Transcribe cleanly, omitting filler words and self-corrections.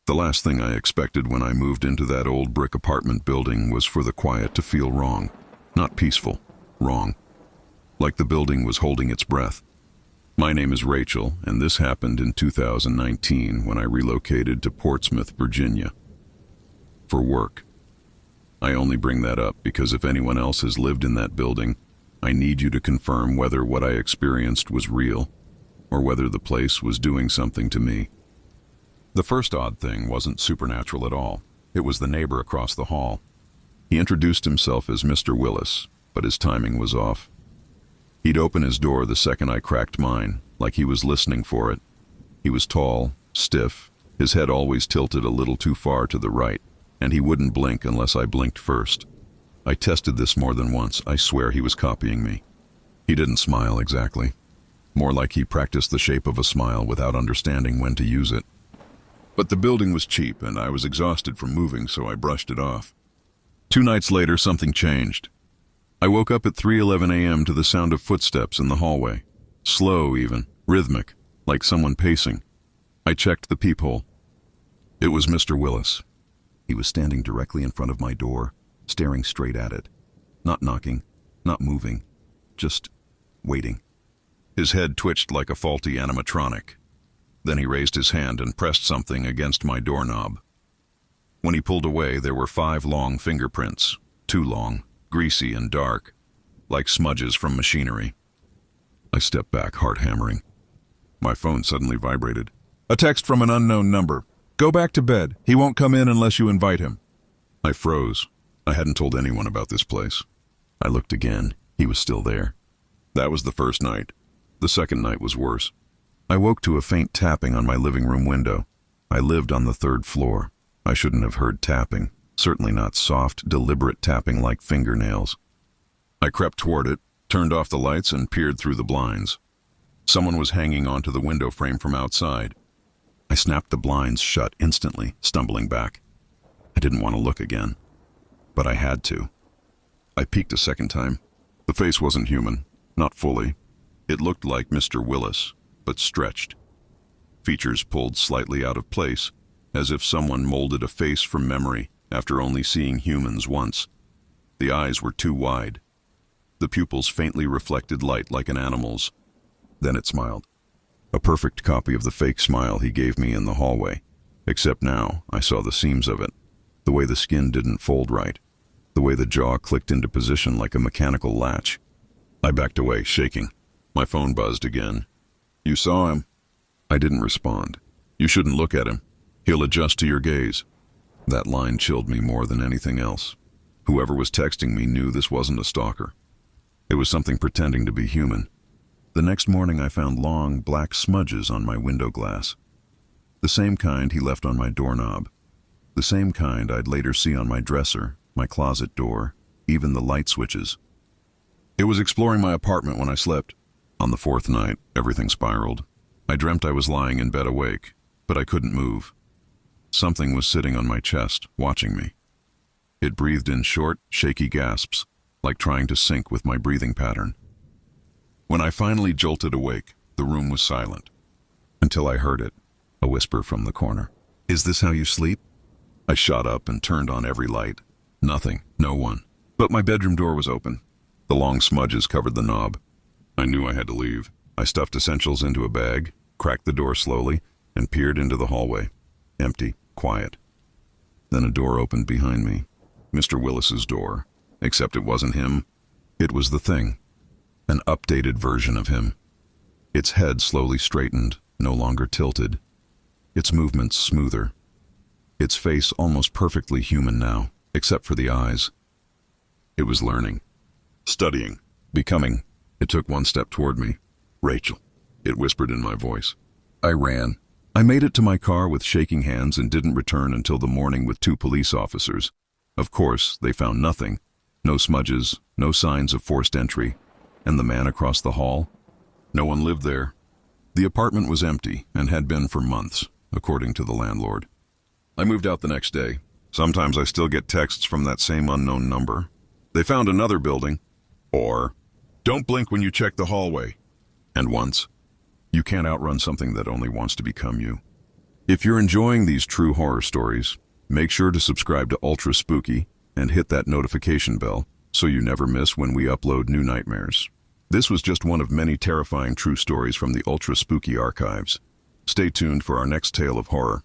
The last thing I expected when I moved into that old brick apartment building was for the quiet to feel wrong. Not peaceful, wrong. Like the building was holding its breath. My name is Rachel, and this happened in 2019 when I relocated to Portsmouth, Virginia. For work. I only bring that up because if anyone else has lived in that building, I need you to confirm whether what I experienced was real, or whether the place was doing something to me. The first odd thing wasn't supernatural at all. It was the neighbor across the hall. He introduced himself as Mr. Willis, but his timing was off. He'd open his door the second I cracked mine, like he was listening for it. He was tall, stiff, his head always tilted a little too far to the right, and he wouldn't blink unless I blinked first. I tested this more than once. I swear he was copying me. He didn't smile exactly. More like he practiced the shape of a smile without understanding when to use it. But the building was cheap, and I was exhausted from moving, so I brushed it off. 2 nights later, something changed. I woke up at 3:11 a.m. to the sound of footsteps in the hallway. Slow even, rhythmic, like someone pacing. I checked the peephole. It was Mr. Willis. He was standing directly in front of my door, staring straight at it. Not knocking, not moving, just waiting. His head twitched like a faulty animatronic. Then he raised his hand and pressed something against my doorknob. When he pulled away, there were 5 long fingerprints, too long, greasy and dark, like smudges from machinery. I stepped back, heart hammering. My phone suddenly vibrated. "A text from an unknown number. Go back to bed. He won't come in unless you invite him." I froze. I hadn't told anyone about this place. I looked again. He was still there. That was the first night. The second night was worse. I woke to a faint tapping on my living room window. I lived on the 3rd floor. I shouldn't have heard tapping. Certainly not soft, deliberate tapping like fingernails. I crept toward it, turned off the lights, and peered through the blinds. Someone was hanging onto the window frame from outside. I snapped the blinds shut instantly, stumbling back. I didn't want to look again, but I had to. I peeked a second time. The face wasn't human, not fully. It looked like Mr. Willis, but stretched. Features pulled slightly out of place, as if someone molded a face from memory after only seeing humans once. The eyes were too wide. The pupils faintly reflected light like an animal's. Then it smiled. A perfect copy of the fake smile he gave me in the hallway, except now I saw the seams of it, the way the skin didn't fold right, the way the jaw clicked into position like a mechanical latch. I backed away, shaking. My phone buzzed again. "You saw him?" I didn't respond. "You shouldn't look at him. He'll adjust to your gaze." That line chilled me more than anything else. Whoever was texting me knew this wasn't a stalker. It was something pretending to be human. The next morning I found long, black smudges on my window glass. The same kind he left on my doorknob. The same kind I'd later see on my dresser, my closet door, even the light switches. It was exploring my apartment when I slept. On the 4th night, everything spiraled. I dreamt I was lying in bed awake, but I couldn't move. Something was sitting on my chest, watching me. It breathed in short, shaky gasps, like trying to sync with my breathing pattern. When I finally jolted awake, the room was silent. Until I heard it, a whisper from the corner. "Is this how you sleep?" I shot up and turned on every light. Nothing, no one. But my bedroom door was open. The long smudges covered the knob. I knew I had to leave. I stuffed essentials into a bag, cracked the door slowly, and peered into the hallway. Empty, quiet. Then a door opened behind me. Mr. Willis's door. Except it wasn't him. It was the thing. An updated version of him. Its head slowly straightened, no longer tilted. Its movements smoother. Its face almost perfectly human now, except for the eyes. It was learning. Studying. Becoming. It took 1 step toward me. "Rachel," it whispered in my voice. I ran. I made it to my car with shaking hands and didn't return until the morning with 2 police officers. Of course, they found nothing. No smudges, no signs of forced entry. And the man across the hall? No one lived there. The apartment was empty and had been for months, according to the landlord. I moved out the next day. Sometimes I still get texts from that same unknown number. They found another building. Or, "Don't blink when you check the hallway." And once, "You can't outrun something that only wants to become you." If you're enjoying these true horror stories, make sure to subscribe to Ultra Spooky and hit that notification bell so you never miss when we upload new nightmares. This was just one of many terrifying true stories from the Ultra Spooky archives. Stay tuned for our next tale of horror.